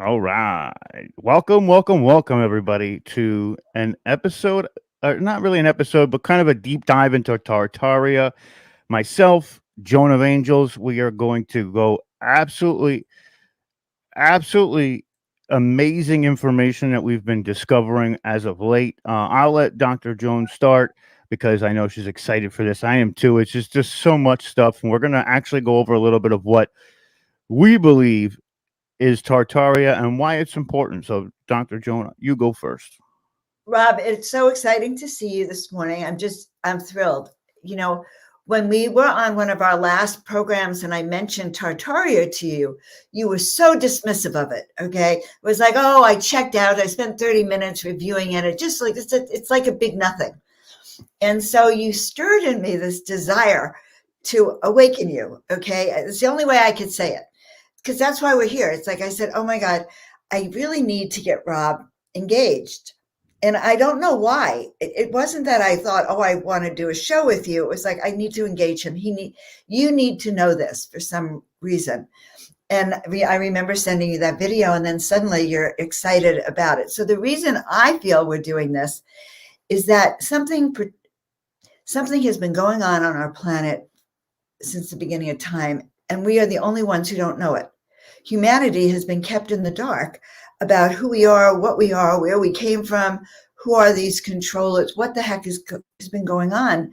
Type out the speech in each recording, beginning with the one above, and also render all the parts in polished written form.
All right. Welcome, everybody, to an episode, not really an episode, but kind of a deep dive into Tartaria. Myself, Joan of Angels, we are going to go absolutely amazing information that we've been discovering as of late. I'll let Dr. Joan start because I know she's excited for this. I am too. It's just so much stuff. And we're going to actually go over a little bit of what we believe is Tartaria and why it's important. So, Dr. Jonah, you go first. Rob, it's so exciting to see you this morning. I'm thrilled. You know, when we were on one of our last programs and I mentioned Tartaria to you, you were so dismissive of it. Okay. It was like, oh, I checked out. I spent 30 minutes reviewing it. It just like, it's like a big nothing. And so you stirred in me this desire to awaken you. Okay. It's the only way I could say it because that's why we're here. It's like I said, oh my God, I really need to get Rob engaged. And I don't know why. It wasn't that I thought, oh, I want to do a show with you. It was like I need to engage him. You need to know this for some reason. And I remember sending you that video, and then suddenly you're excited about it. So the reason I feel we're doing this is that something has been going on our planet since the beginning of time, and we are the only ones who don't know it. Humanity has been kept in the dark about who we are, what we are, where we came from, who are these controllers, what the heck has been going on.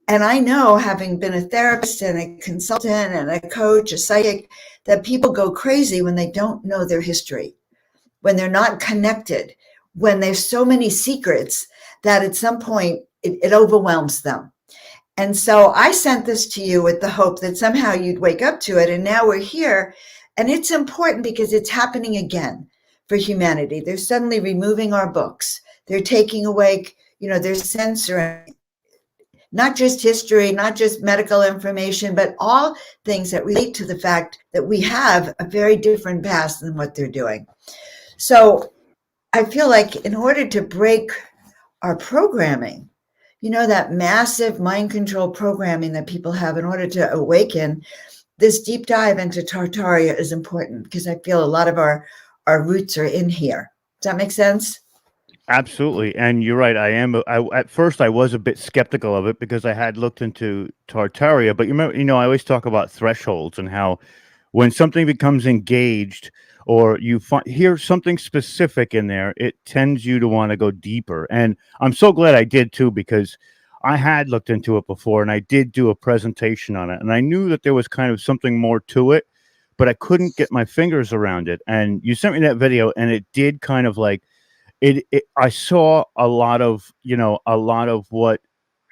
And I know, having been a therapist and a consultant and a coach, a psychic, that people go crazy when they don't know their history, when they're not connected, when there's so many secrets that at some point it overwhelms them. And so I sent this to you with the hope that somehow you'd wake up to it. And now we're here. And it's important because it's happening again for humanity. They're suddenly removing our books. They're taking away, they're censoring not just history, not just medical information, but all things that relate to the fact that we have a very different past than what they're doing. So I feel like in order to break our programming, that massive mind control programming that people have in order to awaken, this deep dive into Tartaria is important because I feel a lot of our roots are in here. Does that make sense? Absolutely, and you're right. At first I was a bit skeptical of it because I had looked into Tartaria, but I always talk about thresholds and how when something becomes engaged or you hear something specific in there, it tends you to want to go deeper. And I'm so glad I did too because I had looked into it before and I did do a presentation on it, and I knew that there was kind of something more to it, but I couldn't get my fingers around it. And you sent me that video, and it did kind of like I saw a lot of what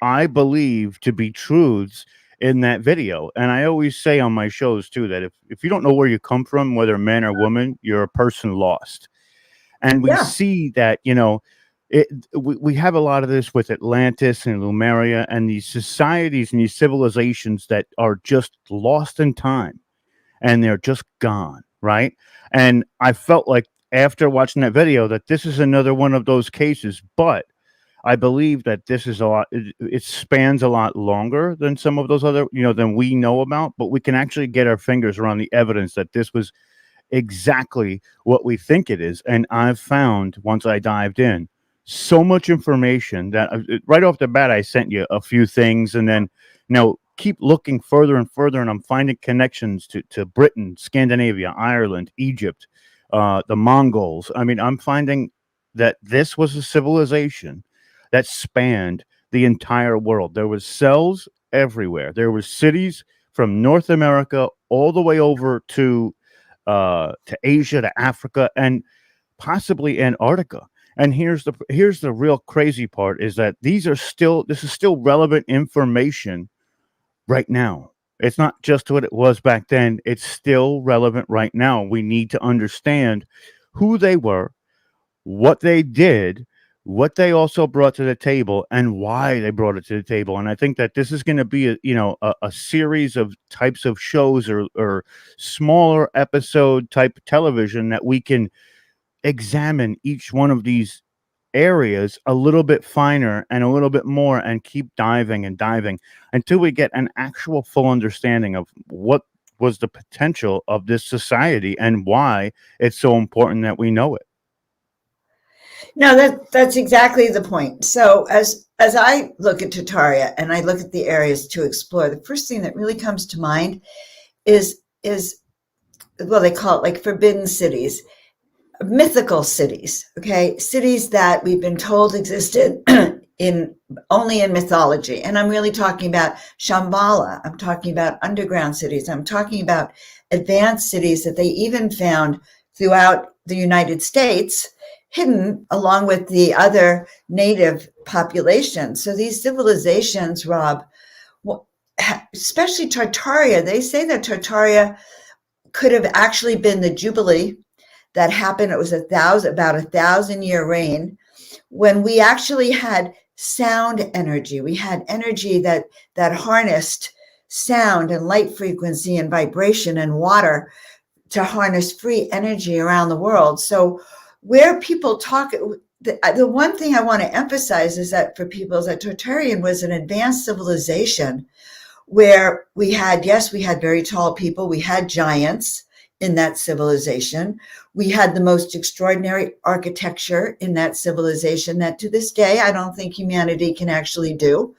I believe to be truths in that video. And I always say on my shows too that if you don't know where you come from, whether man or woman, you're a person lost. And we Yeah. see that, we have a lot of this with Atlantis and Lemuria and these societies and these civilizations that are just lost in time and they're just gone, right? And I felt like after watching that video that this is another one of those cases, but I believe that this is a lot. It spans a lot longer than some of those other, than we know about. But we can actually get our fingers around the evidence that this was exactly what we think it is. And I've found once I dived in so much information that right off the bat I sent you a few things, and then keep looking further and further, and I'm finding connections to Britain, Scandinavia, Ireland, Egypt, the Mongols. I mean, I'm finding that this was a civilization that spanned the entire world. There was cells everywhere. There were cities from North America all the way over to Asia, to Africa, and possibly Antarctica. And here's the real crazy part is that this is still relevant information right now. It's not just what it was back then. It's still relevant right now. We need to understand who they were, what they did, what they also brought to the table, and why they brought it to the table. And I think that this is going to be a series of types of shows or smaller episode type television that we can examine each one of these areas a little bit finer and a little bit more and keep diving and diving until we get an actual full understanding of what was the potential of this society and why it's so important that we know it. No, that's exactly the point. So as I look at Tartaria and I look at the areas to explore, the first thing that really comes to mind is well, they call it like forbidden cities, mythical cities. Okay, cities that we've been told existed in only in mythology, and I'm really talking about Shambhala. I'm talking about underground cities. I'm talking about advanced cities that they even found throughout the United States, hidden along with the other native population. So these civilizations, Rob, especially Tartaria, they say that Tartaria could have actually been the Jubilee that happened. It was about 1,000 year reign when we actually had sound energy. We had energy that harnessed sound and light frequency and vibration and water to harness free energy around the world. So where people talk, the one thing I want to emphasize is that for people is that Tartarian was an advanced civilization where we had very tall people. We had giants in that civilization. We had the most extraordinary architecture in that civilization that to this day, I don't think humanity can actually do.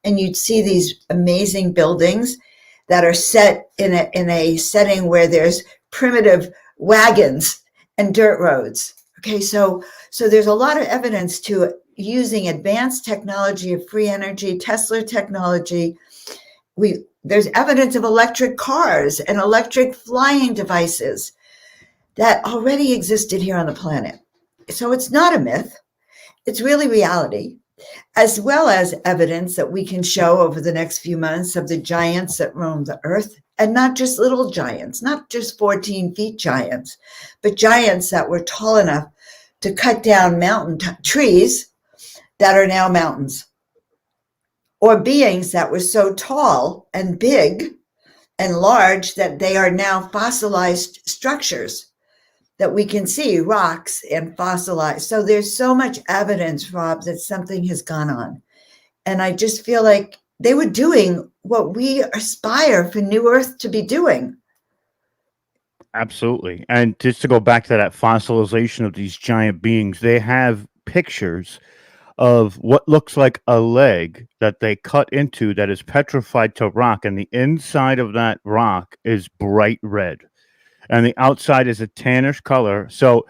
And you'd see these amazing buildings that are set in a setting where there's primitive wagons and dirt roads. Okay, so there's a lot of evidence to using advanced technology of free energy, Tesla technology. There's evidence of electric cars and electric flying devices that already existed here on the planet. So it's not a myth. It's really reality, as well as evidence that we can show over the next few months of the giants that roam the earth, and not just little giants, not just 14 feet giants, but giants that were tall enough to cut down mountain trees that are now mountains, or beings that were so tall and big and large that they are now fossilized structures that we can see, rocks and fossilized. So there's so much evidence, Rob, that something has gone on. And I just feel like they were doing what we aspire for New Earth to be doing. Absolutely. And just to go back to that fossilization of these giant beings, they have pictures of what looks like a leg that they cut into that is petrified to rock, and the inside of that rock is bright red, and the outside is a tannish color. So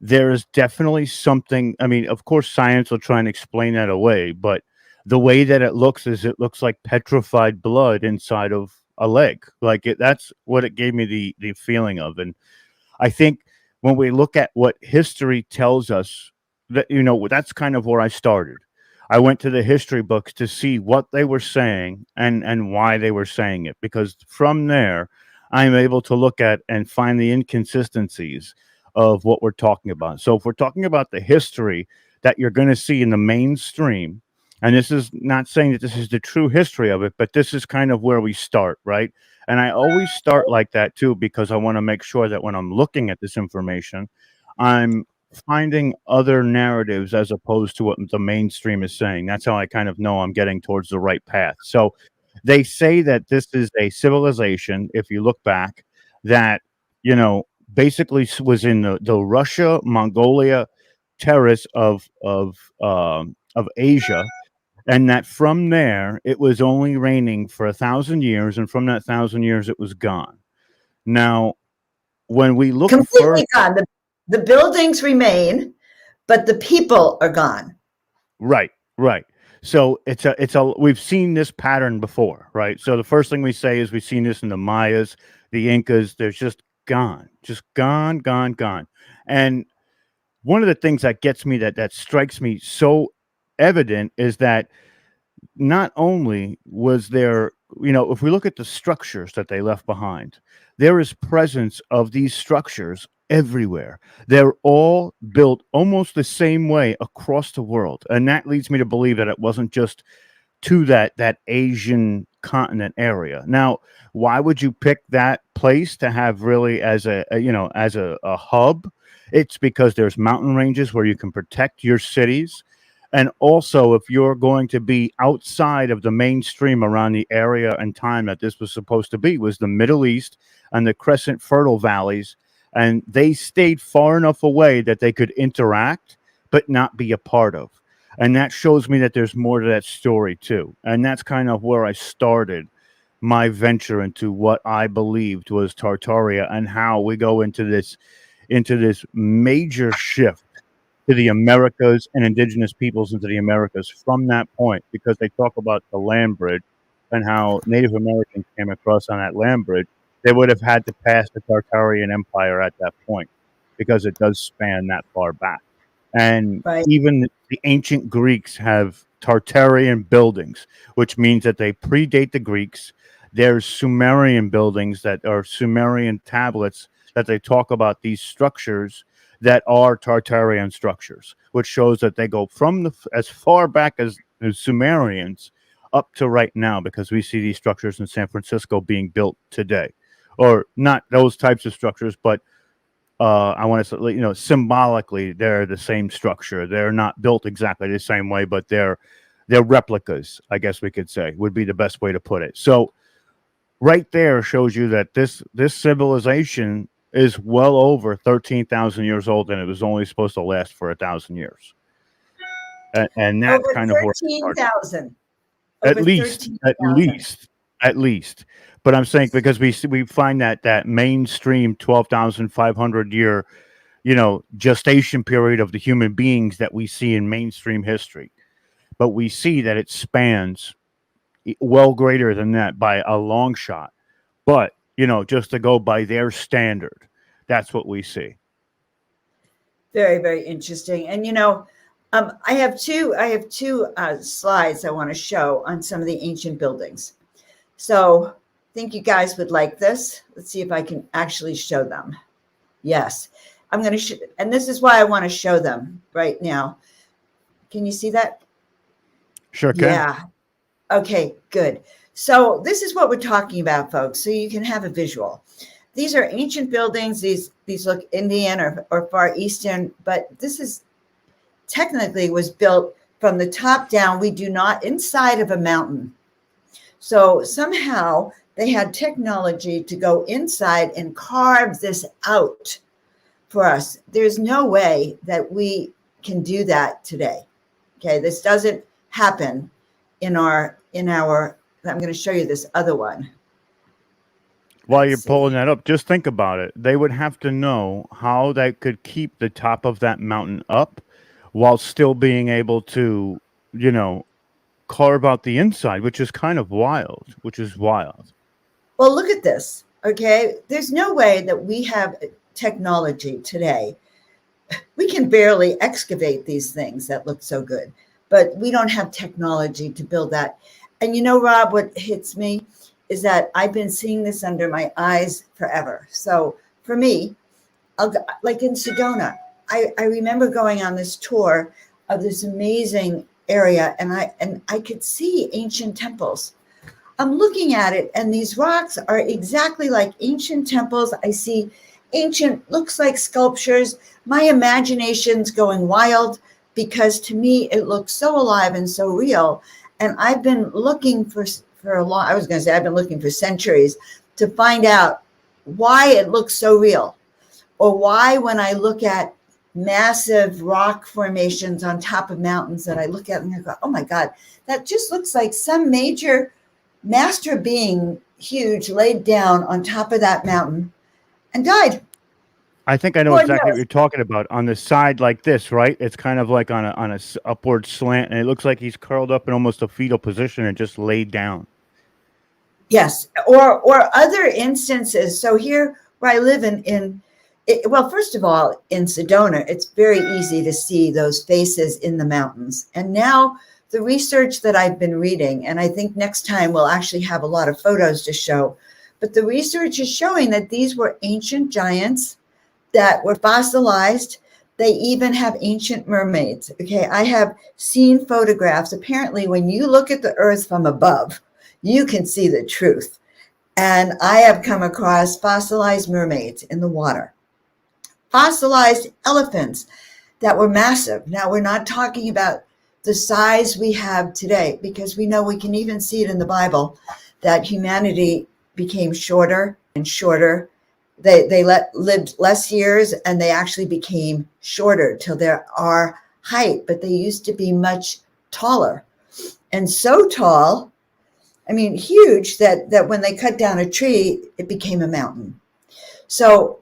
there is definitely something. I mean, of course, science will try and explain that away, but the way that it looks is it looks like petrified blood inside of a leg. Like that's what it gave me the feeling of. And I think when we look at what history tells us, that that's kind of where I started. I went to the history books to see what they were saying and why they were saying it, because from there I'm able to look at and find the inconsistencies of what we're talking about. So if we're talking about the history that you're going to see in the mainstream, and this is not saying that this is the true history of it, but this is kind of where we start, right? And I always start like that too, because I want to make sure that when I'm looking at this information, I'm finding other narratives as opposed to what the mainstream is saying. That's how I kind of know I'm getting towards the right path. So they say that this is a civilization, if you look back, that, basically was in the Russia, Mongolia terrace of Asia, and that from there it was only raining for 1,000 years, and from that 1,000 years it was gone. Now, when we look further, Completely gone. The buildings remain, but the people are gone. right, right. So it's a we've seen this pattern before, right? So the first thing we say is we've seen this in the Mayas, the Incas. They're just gone, gone, gone. And one of the things that gets me, that strikes me so evident, is that not only was there, if we look at the structures that they left behind, there is presence of these structures everywhere. They're all built almost the same way across the world. And that leads me to believe that it wasn't just to that Asian continent area. Now, why would you pick that place to have really as a hub? It's because there's mountain ranges where you can protect your cities, And also, if you're going to be outside of the mainstream around the area and time that this was supposed to be, was the Middle East and the Crescent Fertile Valleys. And they stayed far enough away that they could interact, but not be a part of. And that shows me that there's more to that story, too. And that's kind of where I started my venture into what I believed was Tartaria, and how we go into this major shift to the Americas and indigenous peoples into the Americas from that point, because they talk about the land bridge and how Native Americans came across on that land bridge. They would have had to pass the Tartarian Empire at that point, because it does span that far back. And Right. even the ancient Greeks have Tartarian buildings, which means that they predate the Greeks. There's Sumerian buildings that are Sumerian tablets that they talk about these structures that are Tartarian structures, which shows that they go from as far back as the Sumerians up to right now, because we see these structures in San Francisco being built today, or not those types of structures, but I want to say, symbolically, they're the same structure. They're not built exactly the same way, but they're replicas, I guess we could say, would be the best way to put it. So right there shows you that this civilization is well over 13,000 years old, and it was only supposed to last for 1,000 years. And that's Over kind of where it started. 13,000. At Over least, at 13,000. least, at least. But I'm saying, because we find that mainstream 12,500 year, gestation period of the human beings that we see in mainstream history. But we see that it spans well greater than that by a long shot. But, just to go by their standard, that's what we see. Very, very interesting. And I have two slides I want to show on some of the ancient buildings. So I think you guys would like this. Let's see if I can actually show them. Yes, I'm going to, and this is why I want to show them right now. Can you see that? Sure can. Yeah. Okay, good. So this is what we're talking about, folks. So you can have a visual. These are ancient buildings. These look Indian or Far Eastern, but this is technically was built from the top down. We do not inside of a mountain. So somehow they had technology to go inside and carve this out for us. There's no way that we can do that today. Okay, this doesn't happen in our. I'm going to show you this other one. While Let's you're pulling see. that up, just think about it. They would have to know how they could keep the top of that mountain up while still being able to, you know, carve out the inside, which is kind of wild, which is wild. Well, look at this. Okay, there's no way that we have technology today. We can barely excavate these things that look so good, but we don't have technology to build that. And Rob, what hits me is that I've been seeing this under my eyes forever. So for me, like in Sedona, I remember going on this tour of this amazing area, and I could see ancient temples. I'm looking at it, and these rocks are exactly like ancient temples. I see ancient, looks like sculptures. My imagination's going wild, because to me it looks so alive and so real. And I've been looking for a long, I was going to say I've been looking for centuries to find out why it looks so real, or why when I look at massive rock formations on top of mountains that I look at and I go, oh my God, that just looks like some major master being, huge, laid down on top of that mountain and died. I think I know Lord exactly what knows. you're talking about. On the side like this, right? It's kind of like on a upward slant, and it looks like he's curled up in almost a fetal position and just laid down. Yes, or other instances. So here where I live well, first of all, in Sedona, it's very easy to see those faces in the mountains. And now the research that I've been reading, and I think next time we'll actually have a lot of photos to show, but the research is showing that these were ancient giants that were fossilized. They even have ancient mermaids. Okay, I have seen photographs. Apparently, when you look at the earth from above, you can see the truth. And I have come across fossilized mermaids in the water, fossilized elephants that were massive. Now, we're not talking about the size we have today, because we know, we can even see it in the Bible, that humanity became shorter and shorter. Lived less years, and they actually became shorter till they're our height, but they used to be much taller, and so tall, I mean, huge, that when they cut down a tree, it became a mountain. So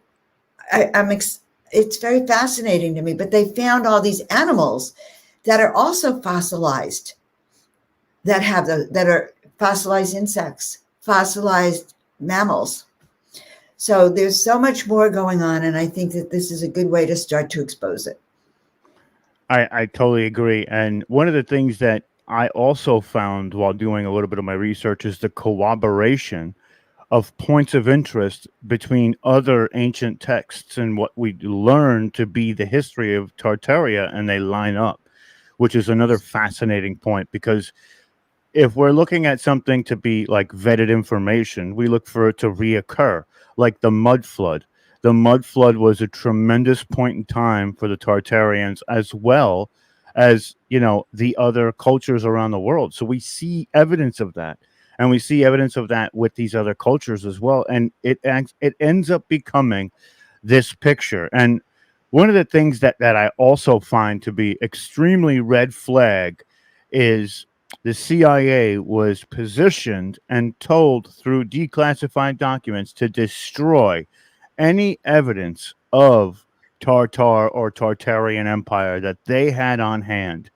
it's very fascinating to me. But they found all these animals that are also fossilized, that are fossilized insects, fossilized mammals. So there's so much more going on, and I think that this is a good way to start to expose it. I totally agree. And one of the things that I also found while doing a little bit of my research is the corroboration of points of interest between other ancient texts and what we learn to be the history of Tartaria, and they line up, which is another fascinating point, because if we're looking at something to be like vetted information, we look for it to reoccur, like the mud flood. The mud flood was a tremendous point in time for the Tartarians, as well as, the other cultures around the world. So we see evidence of that. And we see evidence of that with these other cultures as well. And it ends up becoming this picture. And one of the things that I also find to be extremely red flag is the CIA was positioned and told through declassified documents to destroy any evidence of Tartar or Tartarian Empire that they had on hand.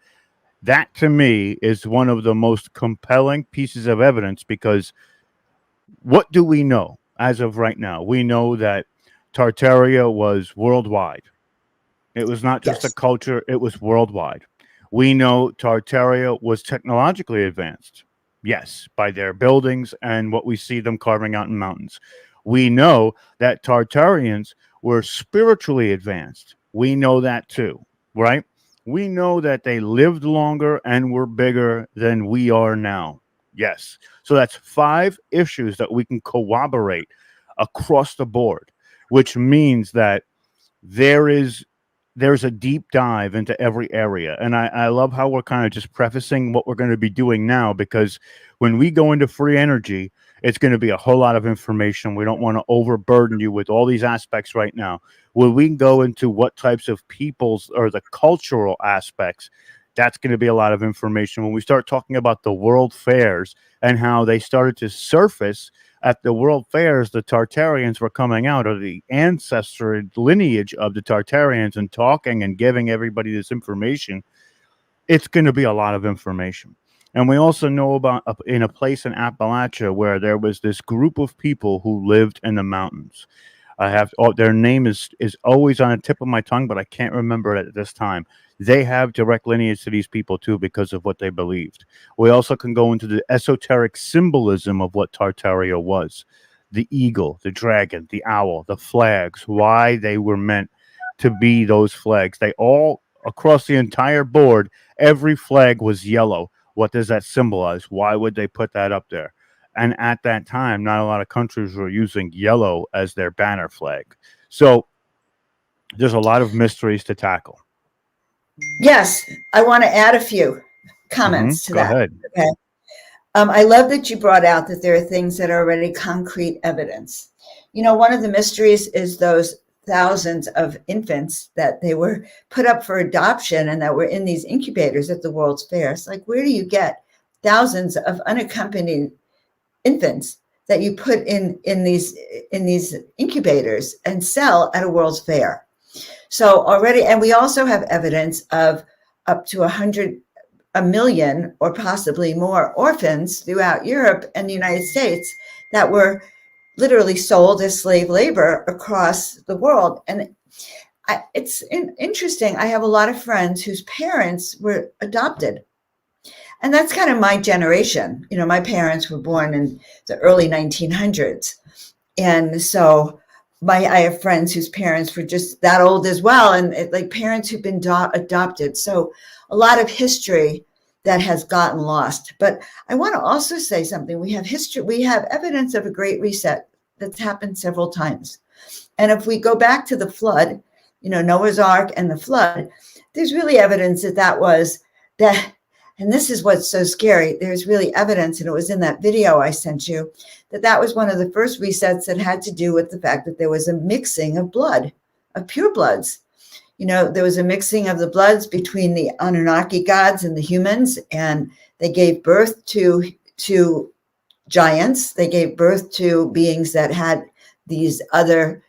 That to me is one of the most compelling pieces of evidence, because what do we know as of right now? We know that Tartaria was worldwide. It was not just a Yes. culture, it was worldwide. We know Tartaria was technologically advanced. Yes, by their buildings and what we see them carving out in mountains. We know that Tartarians were spiritually advanced. We know that too, right? We know that they lived longer and were bigger than we are now. Yes. So that's 5 issues that we can corroborate across the board, which means that there is there's a deep dive into every area. And I love how we're kind of just prefacing what we're going to be doing now, because when we go into free energy, it's going to be a whole lot of information. We don't want to overburden you with all these aspects right now. When we go into what types of peoples or the cultural aspects, that's going to be a lot of information. When we start talking about the world fairs and how they started to surface at the world fairs, the Tartarians were coming out, or the ancestral lineage of the Tartarians, and talking and giving everybody this information. It's going to be a lot of information. And we also know about in a place in Appalachia where there was this group of people who lived in the mountains. Their name is always on the tip of my tongue, but I can't remember it at this time. They have direct lineage to these people too, because of what they believed. We also can go into the esoteric symbolism of what Tartaria was: the eagle, the dragon, the owl, the flags, why they were meant to be those flags. They all, across the entire board, every flag was yellow. What does that symbolize? Why would they put that up there? And at that time, not a lot of countries were using yellow as their banner flag. So there's a lot of mysteries to tackle. Yes, I want to add a few comments to Go that. ahead. Okay. I love that you brought out that there are things that are already concrete evidence. One of the mysteries is those thousands of infants that they were put up for adoption and that were in these incubators at the World's Fair. It's like, where do you get thousands of unaccompanied infants that you put in these incubators and sell at a World's Fair? So already, and we also have evidence of up to 1 million or possibly more orphans throughout Europe and the United States that were literally sold as slave labor across the world. And it's interesting. I have a lot of friends whose parents were adopted. And that's kind of my generation. My parents were born in the early 1900s. And so I have friends whose parents were just that old as well. And like parents who've been adopted. So a lot of history that has gotten lost. But I want to also say something. We have history. We have evidence of a great reset that's happened several times. And if we go back to the flood, Noah's Ark and the flood, there's really evidence that was that, and this is what's so scary. There's really evidence, and it was in that video I sent you, that that was one of the first resets that had to do with the fact that there was a mixing of blood, of pure bloods. You know, there was a mixing of the bloods between the Anunnaki gods and the humans, and they gave birth to giants. They gave birth to beings that had these other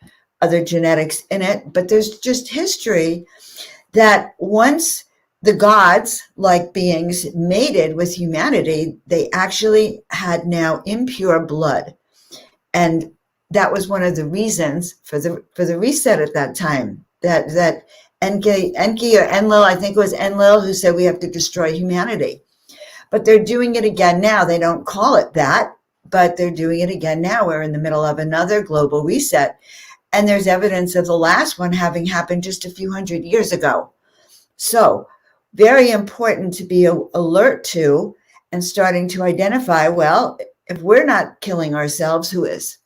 genetics in it. But there's just history that once the gods, like beings, mated with humanity, they actually had now impure blood. And that was one of the reasons for the reset at that time. That Enki or Enlil, I think it was Enlil, who said we have to destroy humanity. But they're doing it again now. They don't call it that, but they're doing it again now. We're in the middle of another global reset. And there's evidence of the last one having happened just a few hundred years ago. So very important to be alert to and starting to identify, well, if we're not killing ourselves, who is?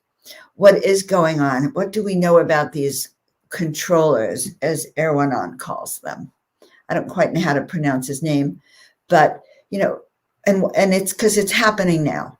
What is going on? What do we know about these controllers, as Erwanon calls them? I don't quite know how to pronounce his name, but, you know, and it's because it's happening now.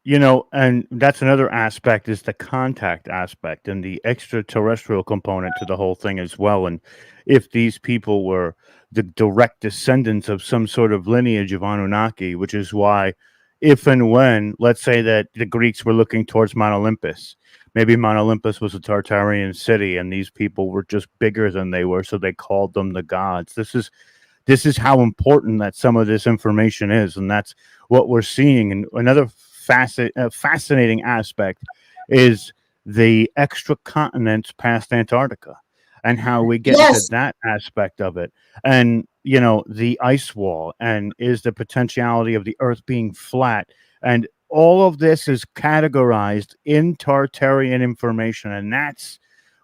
You know, and that's another aspect, is the contact aspect and the extraterrestrial component to the whole thing as well. And if these people were the direct descendants of some sort of lineage of Anunnaki, which is why, if and when, let's say that the Greeks were looking towards Mount Olympus, maybe Mount Olympus was a Tartarian city and these people were just bigger than they were, so they called them the gods. This is how important that some of this information is, and that's what we're seeing. And another fascinating aspect is the extra continents past Antarctica, and how we get into Yes. that aspect of it. And you know, the ice wall, and is the potentiality of the Earth being flat, and all of this is categorized in Tartarian information, and that's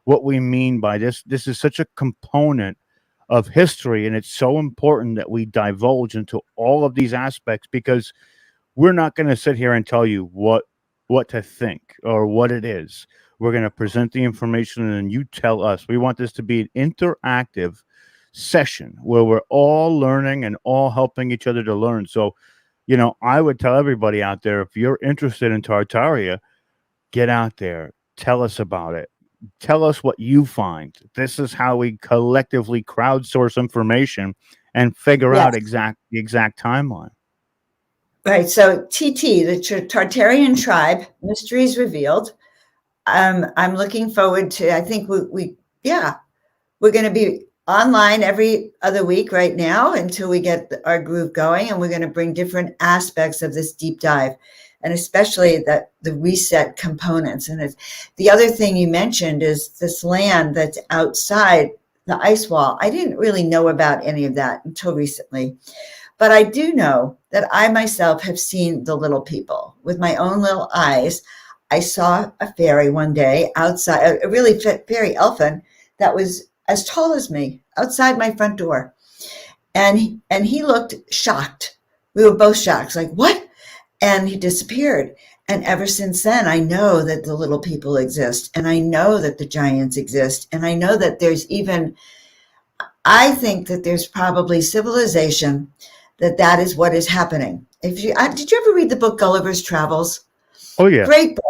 what we mean by this. This is such a component of history, and it's so important that we divulge into all of these aspects, because we're not going to sit here and tell you what to think or what it is. We're going to present the information and then you tell us. We want this to be an interactive session where we're all learning and all helping each other to learn. So, you know, I would tell everybody out there, if you're interested in Tartaria, get out there, tell us about it. Tell us what you find. This is how we collectively crowdsource information and figure out Yes. the exact timeline. Right. So TT, the Tartarian tribe, mysteries revealed. I'm looking forward to, I think yeah, we're going to be online every other week right now until we get our groove going. And we're going to bring different aspects of this deep dive, and especially the reset components. And the other thing you mentioned is this land that's outside the ice wall. I didn't really know about any of that until recently. But I do know that I myself have seen the little people with my own little eyes. I saw a fairy one day outside, a really fairy elfin that was as tall as me outside my front door. And he looked shocked. We were both shocked, like, what? And he disappeared. And ever since then, I know that the little people exist. And I know that the giants exist. And I know that I think that there's probably civilization that is what is happening. Did you ever read the book Gulliver's Travels? Oh yeah. Great book.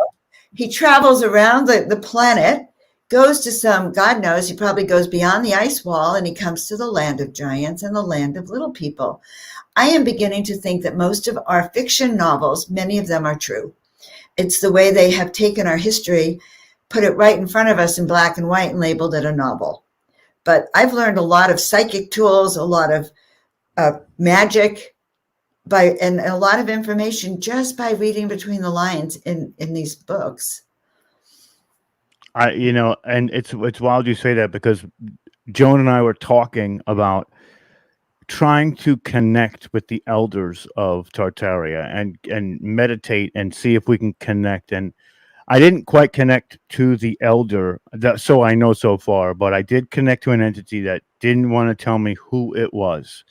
He travels around the planet, goes to God knows, he probably goes beyond the ice wall, and he comes to the land of giants and the land of little people. I am beginning to think that most of our fiction novels, many of them are true. It's the way they have taken our history, put it right in front of us in black and white, and labeled it a novel. But I've learned a lot of psychic tools, a lot of magic, and a lot of information just by reading between the lines in these books. And it's wild you say that, because Joan and I were talking about trying to connect with the elders of Tartaria and meditate and see if we can connect. And I didn't quite connect to the elder, so I know so far, but I did connect to an entity that didn't want to tell me who it was,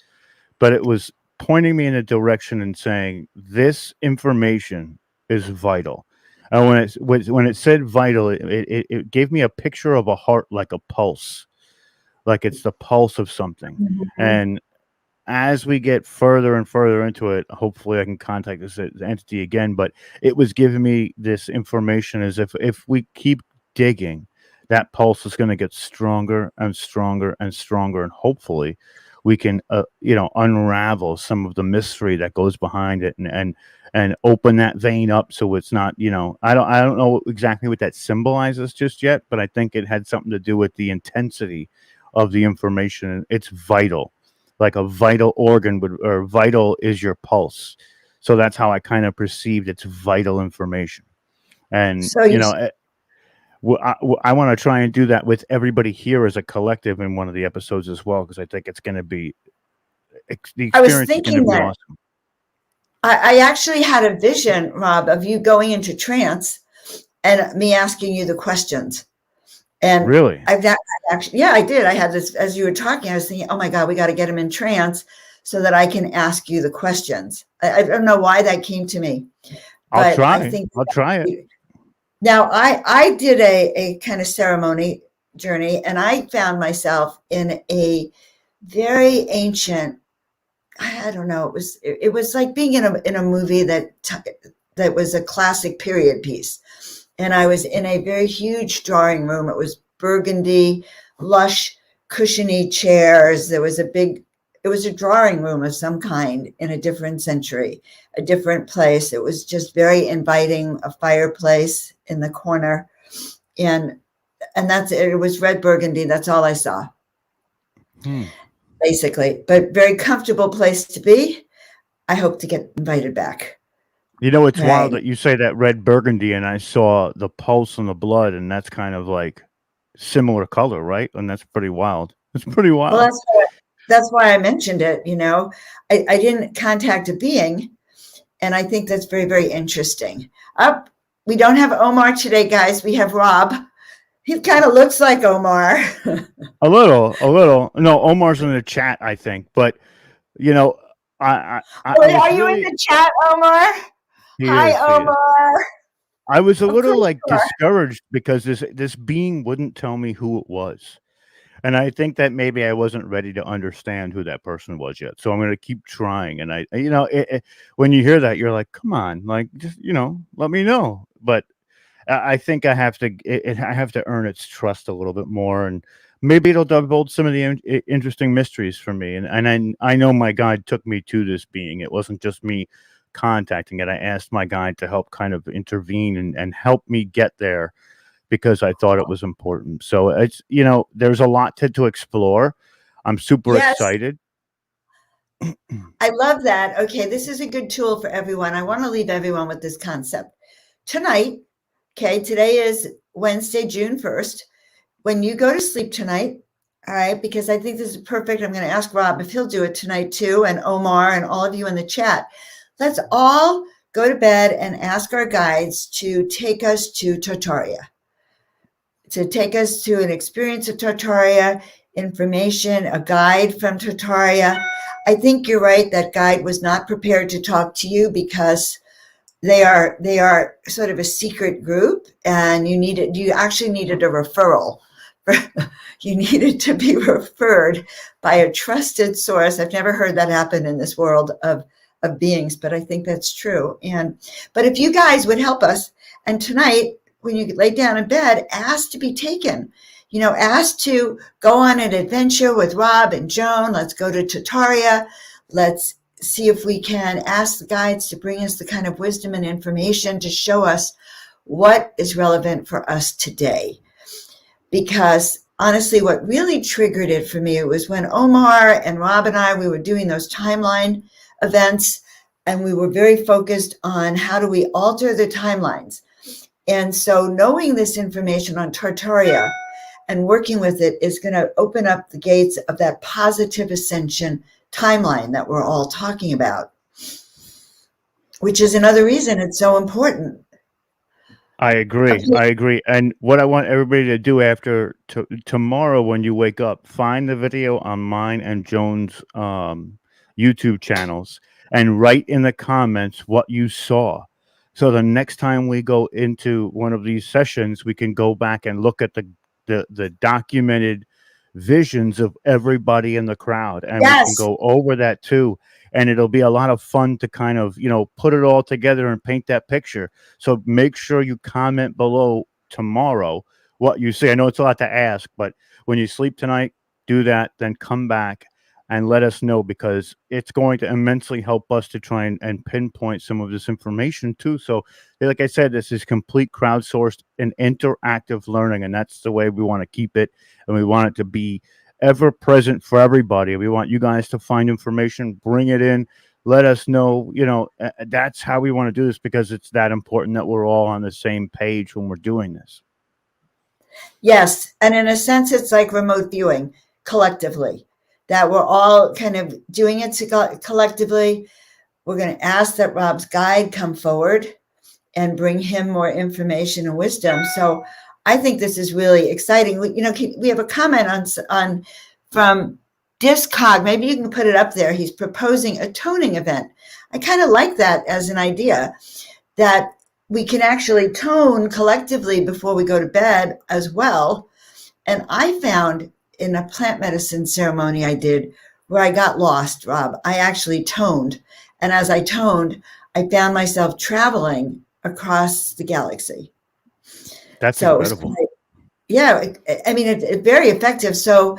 but it was pointing me in a direction and saying this information is vital. And when it said vital, it gave me a picture of a heart, like a pulse, like it's the pulse of something. Mm-hmm. And as we get further and further into it, hopefully I can contact this entity again. But it was giving me this information as if we keep digging, that pulse is going to get stronger and stronger and stronger, and hopefully we can unravel some of the mystery that goes behind it, and open that vein up so it's not, I don't know exactly what that symbolizes just yet, but I think it had something to do with the intensity of the information. It's vital, like a vital organ would, or vital is your pulse. So that's how I kind of perceived it's vital information. And So you I want to try and do that with everybody here as a collective in one of the episodes as well, because I think it's going to be the I was experience is going to thinking be that awesome. I actually had a vision, Rob, of you going into trance and me asking you the questions. And Really? I've not actually, yeah, I did. I had this as you were talking. I was thinking, oh my God, we got to get him in trance so that I can ask you the questions. I don't know why that came to me, I'll but I try. think I'll try it. now I did a kind of ceremony journey, and I found myself in a very ancient. I don't know. It was like being in a movie that was a classic period piece. And I was in a very huge drawing room. It was burgundy, lush, cushiony chairs. It was a drawing room of some kind in a different century, a different place. It was just very inviting, a fireplace in the corner. And that's it. It was red burgundy. That's all I saw, Hmm. basically. But very comfortable place to be. I hope to get invited back. It's wild Right. that you say that red burgundy, and I saw the pulse and the blood, and that's kind of like similar color, right? And that's pretty wild. It's pretty Well, wild. that's why I mentioned it. I didn't contact a being, and I think that's very, very interesting. Up, we don't have Omar today, guys. We have Rob. He kind of looks like Omar. A little, a little. No, Omar's in the chat, I think. But you know, I Oh, was are you in really the chat, Omar? he Hi, is, he is. Omar. I was a Of little course like you are. discouraged because this being wouldn't tell me who it was. And I think that maybe I wasn't ready to understand who that person was yet. So I'm going to keep trying. And when you hear that, you're like, come on, like, just, let me know. But I think I have to, I have to earn its trust a little bit more. And maybe it'll divulge some of the interesting mysteries for me. And I know my guide took me to this being. It wasn't just me contacting it. I asked my guide to help kind of intervene and help me get there because I thought it was important. So there's a lot to explore. I'm super Yes, excited. I love that. Okay, this is a good tool for everyone. I want to leave everyone with this concept. Tonight, okay, today is Wednesday, June 1st. When you go to sleep tonight, all right, because I think this is perfect. I'm going to ask Rob if he'll do it tonight too, and Omar and all of you in the chat. Let's all go to bed and ask our guides to take us to Tartaria, to take us to an experience of Tartaria, information, a guide from Tartaria. I think you're right. That guide was not prepared to talk to you because they are sort of a secret group, and you actually needed a referral. You needed to be referred by a trusted source. I've never heard that happen in this world of beings, but I think that's true. But if you guys would help us, and tonight when you lay down in bed, ask to be taken. Ask to go on an adventure with Rob and Joan. Let's go to Tartaria. Let's see if we can ask the guides to bring us the kind of wisdom and information to show us what is relevant for us today. Because honestly, what really triggered it for me, it was when Omar and Rob and we were doing those timeline events, and we were very focused on how do we alter the timelines. And so knowing this information on Tartaria and working with it is going to open up the gates of that positive ascension timeline that we're all talking about, which is another reason it's so important. I agree. Okay. I agree. And what I want everybody to do after tomorrow when you wake up, find the video on mine and Joan's YouTube channels and write in the comments what you saw. So the next time we go into one of these sessions, we can go back and look at the documented visions of everybody in the crowd, and we can Yes. go over that too. And it'll be a lot of fun to kind of, put it all together and paint that picture. So make sure you comment below tomorrow what you see. I know it's a lot to ask, but when you sleep tonight, do that, then come back and let us know, because it's going to immensely help us to try and pinpoint some of this information too. So, like I said, this is complete crowdsourced and interactive learning, and that's the way we want to keep it. And we want it to be ever present for everybody. We want you guys to find information, bring it in, let us know. That's how we want to do this, because it's that important that we're all on the same page when we're doing this. Yes. And in a sense, it's like remote viewing collectively, that we're all kind of doing it collectively. We're going to ask that Rob's guide come forward and bring him more information and wisdom. So I think this is really exciting. We have a comment on from Discog. Maybe you can put it up there. He's proposing a toning event. I kind of like that as an idea, that we can actually tone collectively before we go to bed as well. And I found in a plant medicine ceremony I did where I got lost, Rob, I actually toned. And as I toned, I found myself traveling across the galaxy. That's So incredible. I mean, it's very effective. So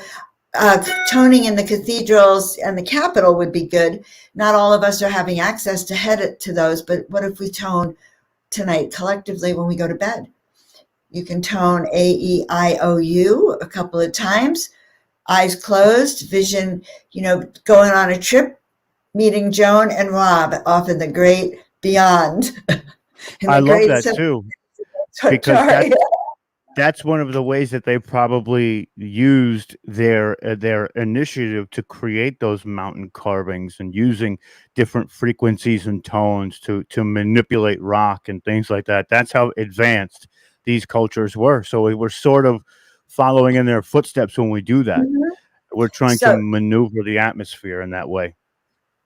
toning in the cathedrals and the capital would be good. Not all of us are having access to head to those, but what if we tone tonight collectively when we go to bed? You can tone AEIOU a couple of times, eyes closed, vision, going on a trip, meeting Joan and Rob off in the great beyond. I love that too, because Tartaria. that's one of the ways that they probably used their initiative to create those mountain carvings, and using different frequencies and tones to manipulate rock and things like that. That's how advanced these cultures were. So we're sort of following in their footsteps when we do that. Mhm. We're trying to So, maneuver the atmosphere in that way.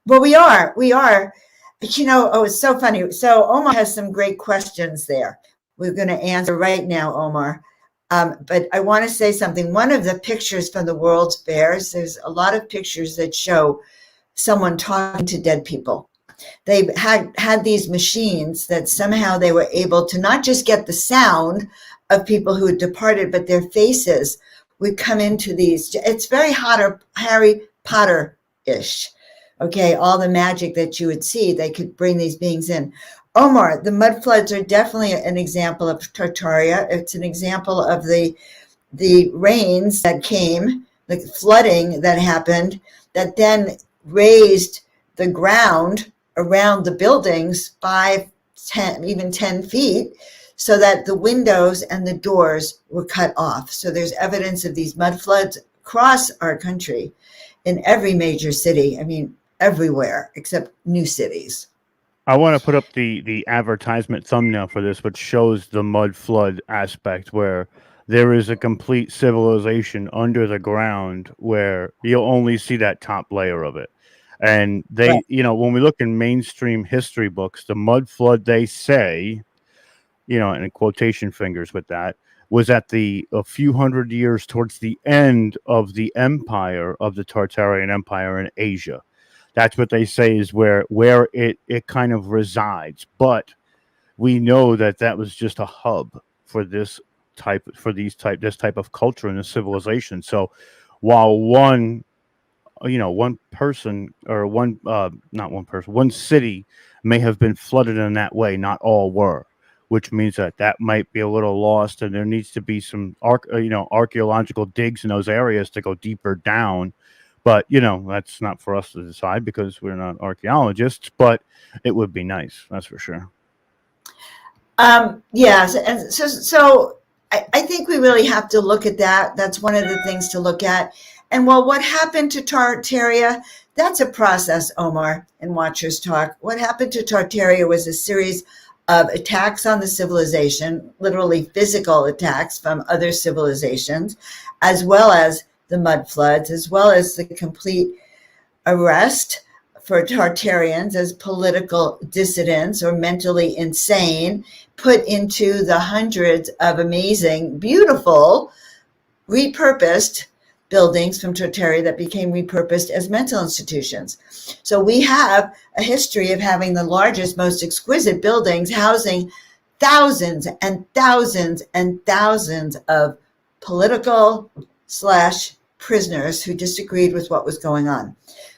well, we are. Oh, it's so funny. So Omar has some great questions there. We're going to answer right now, Omar. But I want to say something. One of the pictures from the World's Fairs, there's a lot of pictures that show someone talking to dead people. They had these machines that somehow they were able to not just get the sound of people who had departed, but their faces would come into these. It's very Harry Potter-ish. Okay, all the magic that you would see, they could bring these beings in. Omar, the mud floods are definitely an example of Tartaria. It's an example of the rains that came, the flooding that happened, that then raised the ground around the buildings 5, 10, even 10 feet, so that the windows and the doors were cut off. So there's evidence of these mud floods across our country in every major city. I mean, everywhere except new cities. I want to put up the advertisement thumbnail for this, which shows the mud flood aspect, where there is a complete civilization under the ground where you'll only see that top layer of it. And Right. when we look in mainstream history books, the mud flood, they say, and quotation fingers with that, was at a few hundred years towards the end of the empire of the Tartarian Empire in Asia. That's what they say is where it kind of resides. But we know that was just a hub for this type of culture and this civilization. So while one person, or not one person, one city may have been flooded in that way, not all were, which means that might be a little lost, and there needs to be some archaeological digs in those areas to go deeper down. But that's not for us to decide, because we're not archaeologists. But it would be nice, that's for sure. Yes, and so I think we really have to look at that. That's one of the things to look at. And well, what happened to Tartaria? That's a process, Omar and Watchers Talk. What happened to Tartaria was a series of attacks on the civilization, literally physical attacks from other civilizations, as well as the mud floods, as well as the complete arrest for Tartarians as political dissidents or mentally insane, put into the hundreds of amazing, beautiful, repurposed buildings from Tartaria that became repurposed as mental institutions. So we have a history of having the largest, most exquisite buildings housing thousands and thousands and thousands of political slash prisoners who disagreed with what was going on.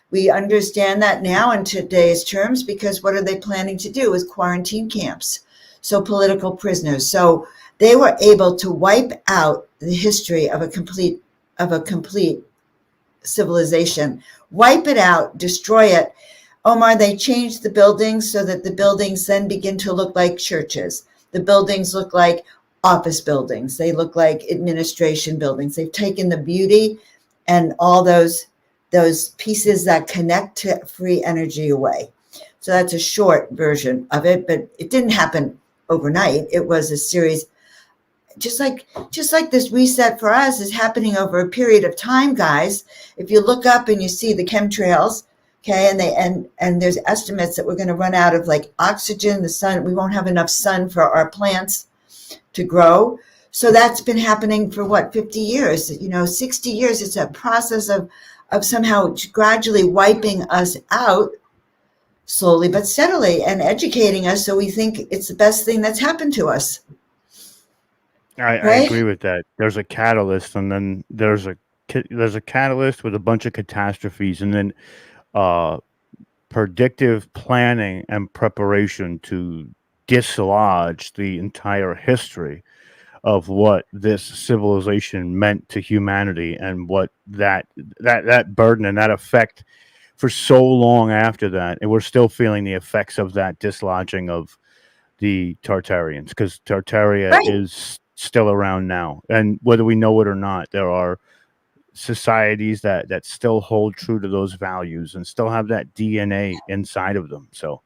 We understand that now in today's terms because what are they planning to do with quarantine camps? So political prisoners. So they were able to wipe out the history of a complete civilization, wipe it out, destroy it. Omar, they changed the buildings so that the buildings then begin to look like churches. The buildings look like office buildings. They look like administration buildings. They've taken the beauty and all those pieces that connect to free energy away. So that's a short version of it, but it didn't happen overnight. It was a series, just like this reset for us is happening over a period of time, guys. If you look up and you see the chemtrails, okay, and there's estimates that we're going to run out of like oxygen, the sun, we won't have enough sun for our plants to grow. So that's been happening for what, 50 years, 60 years. It's a process of somehow gradually wiping us out slowly but steadily and educating us so we think it's the best thing that's happened to us. I agree with that. There's a catalyst, and then there's a catalyst with a bunch of catastrophes, and then predictive planning and preparation to dislodge the entire history of what this civilization meant to humanity, and what that burden and that effect for so long after that, and we're still feeling the effects of that dislodging of the Tartarians, because Tartaria Right. is still around now, and whether we know it or not, there are societies that still hold true to those values and still have that DNA inside of them. So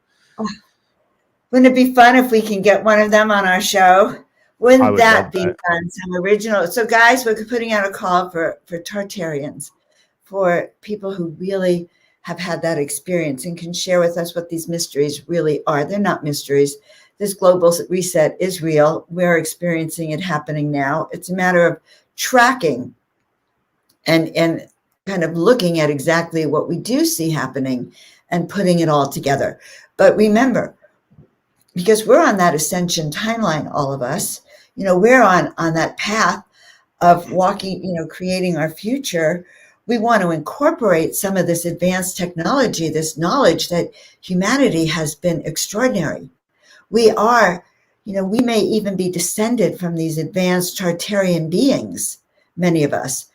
Wouldn't it be fun if we can get one of them on our show? I Wouldn't would love that be that. fun? Some original. So, guys, we're putting out a call for Tartarians, for people who really have had that experience and can share with us what these mysteries really are. They're not mysteries. This global reset is real. We're experiencing it happening now. It's a matter of tracking and kind of looking at exactly what we do see happening and putting it all together. But remember, because we're on that ascension timeline, all of us, we're on that path of walking, creating our future. We want to incorporate some of this advanced technology, this knowledge that humanity has been extraordinary. We are, we may even be descended from these advanced Tartarian beings, many of us.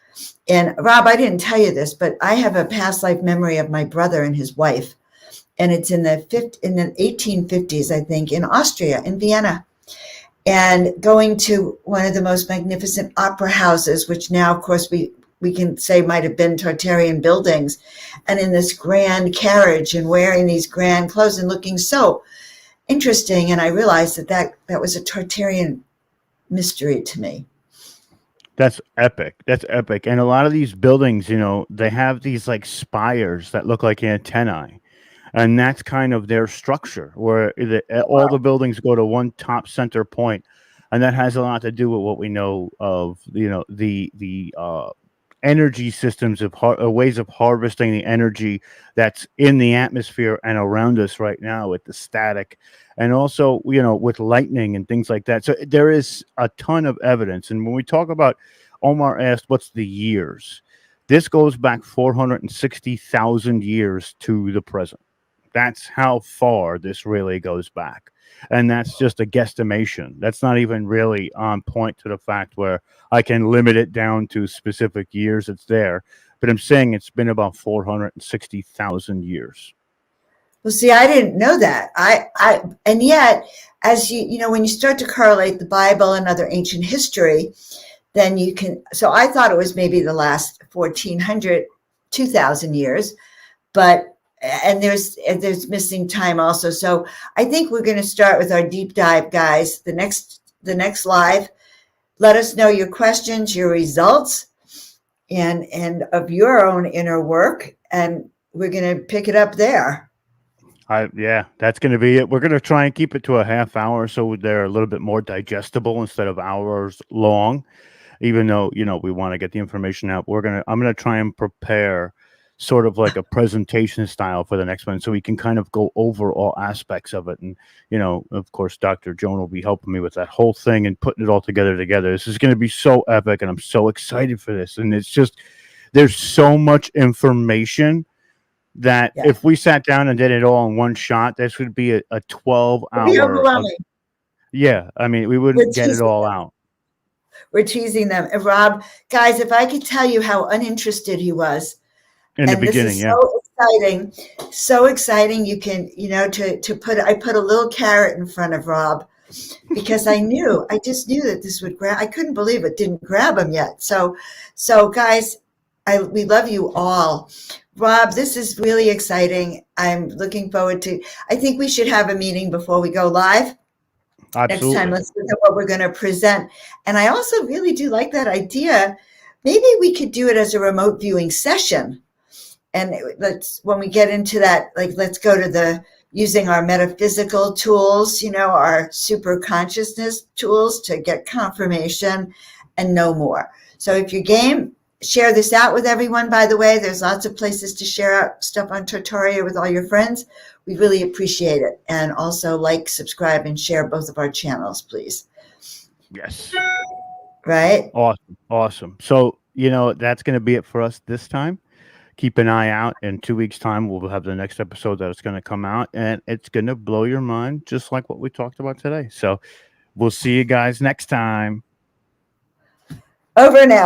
And Rob, I didn't tell you this, but I have a past life memory of my brother and his wife. And it's in the 1850s, I think, in Austria, in Vienna, and going to one of the most magnificent opera houses, which now, of course, we can say might have been Tartarian buildings, and in this grand carriage and wearing these grand clothes and looking so interesting. And I realized that was a Tartarian mystery to me. That's epic. That's epic. And a lot of these buildings, they have these like spires that look like antennae. And that's kind of their structure, where all the buildings go to one top center point, and that has a lot to do with what we know of, the energy systems of ways of harvesting the energy that's in the atmosphere and around us right now with the static, and also with lightning and things like that. So there is a ton of evidence. And when we talk about, Omar asked, what's the years? This goes back 460,000 years to the present. That's how far this really goes back. And that's just a guesstimation. That's not even really on point to the fact where I can limit it down to specific years. It's there. But I'm saying it's been about 460,000 years. Well, see, I didn't know that. And yet, as when you start to correlate the Bible and other ancient history, then you can. So I thought it was maybe the last 1,400, 2,000 years, but and there's missing time also. So I think we're going to start with our deep dive, guys. The next live. Let us know your questions, your results, and of your own inner work, and we're going to pick it up there. Yeah, that's going to be it. We're going to try and keep it to a half hour so they're a little bit more digestible instead of hours long. even though, we want to get the information out. I'm gonna try and prepare sort of like a presentation style for the next one, so we can kind of go over all aspects of it. And of course, Dr. Joan will be helping me with that whole thing and putting it all together. This is going to be so epic, and I'm so excited for this. And it's just, there's so much information that Yeah. if we sat down and did it all in one shot, this would be a 12 It'd be hour. overwhelming. Yeah, I mean, we We're wouldn't get it teasing all them. out. We're teasing them. And Rob, guys, if I could tell you how uninterested he was, In the and this beginning, is yeah. so exciting. You can, I put a little carrot in front of Rob because I just knew that this would grab. I couldn't believe it didn't grab him yet. So guys, we love you all. Rob, this is really exciting. I'm looking forward to, I think we should have a meeting before we go live. Absolutely. Next time, let's look at what we're going to present. And I also really do like that idea. Maybe we could do it as a remote viewing session. And when we get into that, let's go to using our metaphysical tools, our super consciousness tools to get confirmation and know more. So if you're game, share this out with everyone. By the way, there's lots of places to share out stuff on Tartaria with all your friends. We really appreciate it. And also subscribe, and share both of our channels, please. Yes. Right? Awesome. So, that's going to be it for us this time. Keep an eye out. In 2 weeks' time, we'll have the next episode that's going to come out, and it's going to blow your mind, just like what we talked about today. So we'll see you guys next time. Over and out.